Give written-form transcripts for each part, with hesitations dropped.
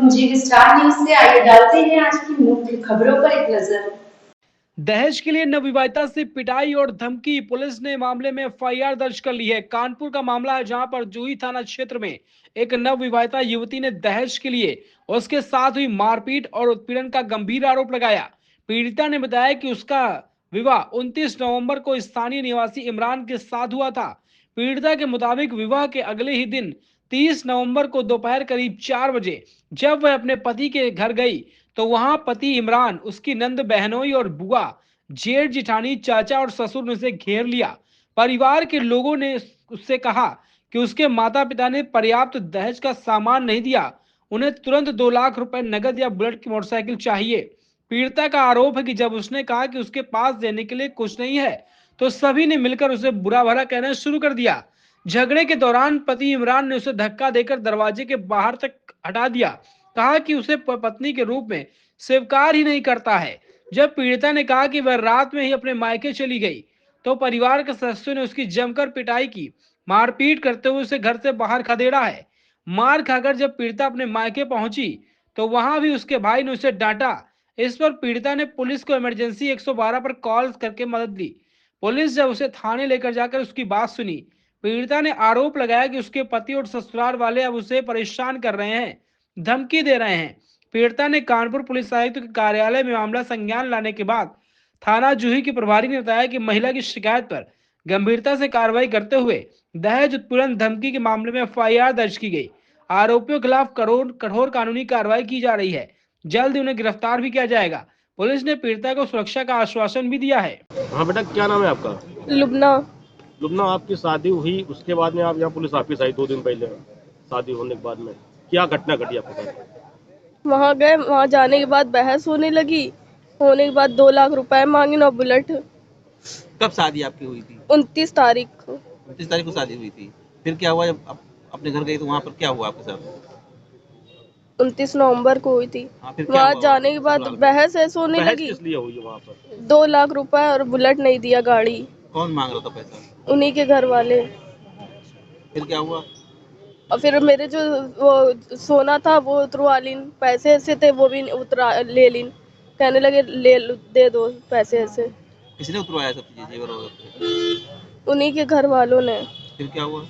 जी star news से आइए डालते हैं आज की मुख्य खबरों पर एक नजर। दहेज के लिए नवविवाहिता से पिटाई और धमकी, पुलिस ने मामले में एफआईआर दर्ज कर ली है। कानपुर का मामला है जहां पर जूही थाना क्षेत्र में एक नवविवाहिता युवती ने दहेज के लिए उसके साथ हुई मारपीट और उत्पीड़न का गंभीर आरोप लगाया। पीड़िता ने बताया कि उसका विवाह 29 नवंबर को स्थानीय निवासी इमरान के साथ हुआ था। पीड़िता के मुताबिक विवाह के अगले ही दिन 30 नवंबर को दोपहर करीब 4 बजे जब वह अपने पति के घर गई तो वहां पति इमरान, उसकी नंद बहनोई और बुआ, जेठ जिठानी, चाचा और ससुर ने उसे घेर लिया। परिवार के लोगों ने उससे कहा कि उसके माता पिता ने पर्याप्त दहेज का सामान नहीं दिया, उन्हें तुरंत 2 लाख रुपए नगद या बुलेट की मोटरसाइकिल चाहिए। पीड़िता का आरोप है कि जब उसने कहा कि उसके पास देने के लिए कुछ नहीं है तो सभी ने मिलकर उसे बुरा भला कहना शुरू कर दिया। झगड़े के दौरान पति इमरान ने उसे धक्का देकर दरवाजे के बाहर तक हटा दिया, कहा कि उसे पत्नी के रूप में स्वीकार ही नहीं करता है। जब पीड़िता ने कहा कि वह रात में ही अपने मायके चली गई तो परिवार के सदस्यों ने उसकी जमकर पिटाई की, मारपीट करते हुए उसे घर से बाहर खदेड़ा है। मार खाकर जब पीड़िता अपने मायके पहुंची तो वहां भी उसके भाई ने उसे डांटा। इस पर पीड़िता ने पुलिस को इमरजेंसी 112 पर कॉल करके मदद ली। पुलिस जब उसे थाने लेकर जाकर उसकी बात सुनी, पीड़िता ने आरोप लगाया कि उसके पति और ससुराल वाले अब उसे परेशान कर रहे हैं, धमकी दे रहे हैं। पीड़िता ने कानपुर पुलिस आयुक्त के कार्यालय में मामला संज्ञान लाने के बाद थाना जूही के प्रभारी ने बताया कि महिला की शिकायत पर गंभीरता से कार्रवाई करते हुए दहेज उत्पीड़न धमकी के मामले में एफआईआर दर्ज की गई। आरोपियों के खिलाफ कठोर कानूनी कार्रवाई की जा रही है। जल्द उन्हें गिरफ्तार भी किया जाएगा। पुलिस ने पीड़िता को सुरक्षा का आश्वासन भी दिया है। हाँ बेटा, क्या नाम है आपका? लुबना। लुबना, आपकी शादी हुई उसके बाद में आप यहाँ पुलिस ऑफिस आई 2 दिन पहले, शादी होने के बाद में क्या घटना घटी आपके साथ? वहाँ गए, वहाँ जाने के बाद बहस होने लगी। होने के बाद 2 लाख रुपए मांगे ना बुलेट। कब शादी आपकी हुई थी? 29 तारीख को। 29 तारीख को शादी हुई थी। फिर क्या हुआ जब आप अपने घर गई तो वहाँ पर क्या हुआ आपके साथ? 29 नवंबर को हुई थी। हाँ, फिर क्या वहाँ हुआ? जाने के बाद बहस ऐसे होने बहस लगी। किस लिए हुई वहाँ पर? 2 लाख रुपए और बुलेट नहीं दिया गाड़ी। कौन मांग रहा था पैसा? उन्हीं के घर वाले। फिर क्या हुआ? और फिर मेरे जो वो सोना था वो उतरवा लीन, पैसे ऐसे थे वो भी उतरा ले लीन। कहने लगे दे दो पैसे ऐसे। किसने उतरवाया सब चीजें जेवर वगैरह? उन्हीं के घर वालों ने। फिर क्या हुआ?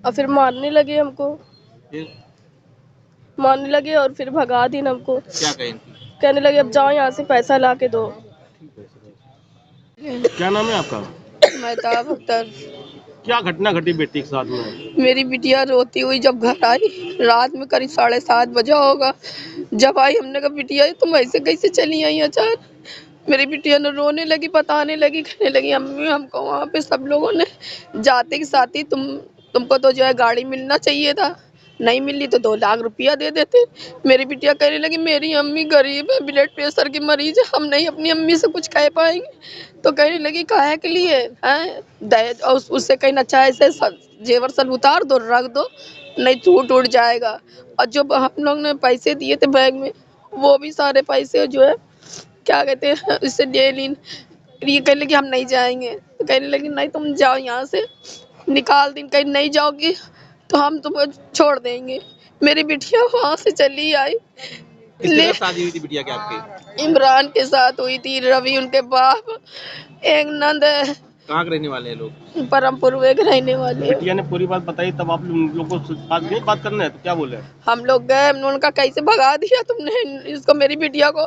और फिर मारने लगे हमको। फिर मारने लगे और फिर भगा दी हमको। क्या कहे इनकी? कहने लगे अब जाओ यहाँ से, पैसा ला के दो। क्या नाम है आपका? महताब अख्तर। क्या घटना घटी बेटी के साथ में? मेरी बिटिया रोती हुई जब घर आई, रात में करीब 7:30 बजा होगा। जब आई हमने कहा बिटिया तुम ऐसे कैसे चली आई अचानक। मेरी बिटिया ने रोने लगी, बताने लगी, कहने लगी अम्मी हमको वहाँ पे सब लोगों ने जाते के साथ ही तुमको तो जो है गाड़ी मिलना चाहिए था, नहीं मिली तो 2 लाख रुपया दे देते। मेरी बिटिया कहने लगी मेरी अम्मी गरीब है, ब्लड प्रेशर की मरीज है, हम नहीं अपनी अम्मी से कुछ कह पाएंगे। तो कहने लगी काहे के लिए हैं दहेज, और उससे कहना अच्छा ऐसे जेवर सब उतार दो, रख दो, नहीं टूट उड़ जाएगा। और जो हम लोग ने पैसे दिए थे बैग में, वो भी सारे पैसे जो है क्या कहते हैं इससे ले लीन। ये कहने लगी हम नहीं जाएंगे। तो कहने लगी नहीं तुम जाओ यहाँ से, निकाल दिन, कहीं नहीं जाओगी तो हम तुम्हें छोड़ देंगे। मेरी बिटिया वहाँ से चली आई। किसके साथ शादी हुई थी बिटिया की आपकी? इमरान के साथ हुई थी, रवि उनके बाप, एक नंद है। कहाँ के रहने वाले हैं लोग? परमपुर वे के रहने वाले। बिटिया ने पूरी बात बताई तब आप लोग को बात करना है तो क्या बोले? हम लोग गए, हमने उनका कैसे भगा दिया तुमने इसको, मेरी बिटिया को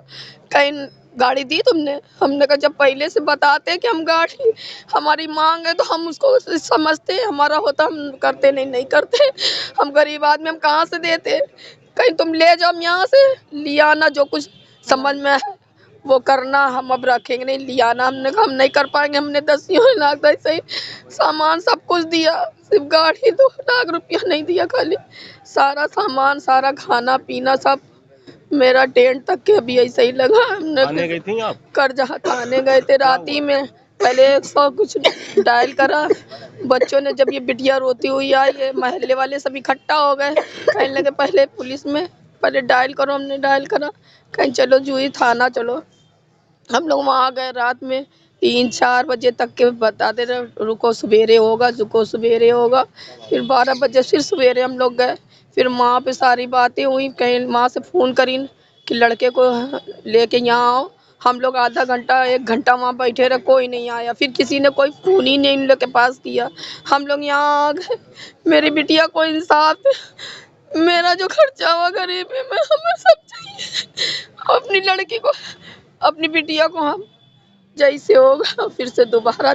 कहीं गाड़ी दी तुमने। हमने कहा जब पहले से बताते कि हम गाड़ी हमारी मांग है तो हम उसको समझते, हमारा होता हम करते, नहीं करते। हम गरीब आदमी, हम कहाँ से देते। कहीं तुम ले जाओ यहाँ से, लिया ना जो कुछ समझ में है वो करना, हम अब रखेंगे नहीं, लिया ना। हमने कहा हम नहीं कर पाएंगे। हमने 10 लाख ऐसे ही सामान सब कुछ दिया, सिर्फ गाड़ी 2 लाख रुपया नहीं दिया, खाली सारा सामान, सारा खाना पीना सब। मेरा टेंट तक के अभी ऐसे ही लगा। हमने गई थी आप? कर्जा थाने गए थे राती में, पहले 100 कुछ डायल करा। बच्चों ने जब ये बिटिया रोती हुई आई, ये मोहल्ले वाले सब इकट्ठा हो गए, कहने लगे पहले पुलिस में पहले डायल करो। हमने डायल करा, कहीं चलो जूही थाना चलो। हम लोग वहाँ गए, रात में 3-4 बजे तक के बताते रहे रुको सवेरे होगा, रुको सवेरे होगा। फिर 12 बजे फिर सवेरे हम लोग गए, फिर माँ पे सारी बातें हुई, कहीं माँ से फ़ोन करी कि लड़के को लेके यहाँ आओ। हम लोग आधा घंटा 1 घंटा वहाँ बैठे रहे, कोई नहीं आया। फिर किसी ने कोई फ़ोन ही नहीं इन लोग के पास किया। हम लोग यहाँ आ गए। मेरी बिटिया को इंसाफ दे। मेरा जो खर्चा हुआ गरीब है, मैं हमें सब चाहिए। अपनी लड़की को, अपनी बिटिया को हम जैसे होगा फिर से दोबारा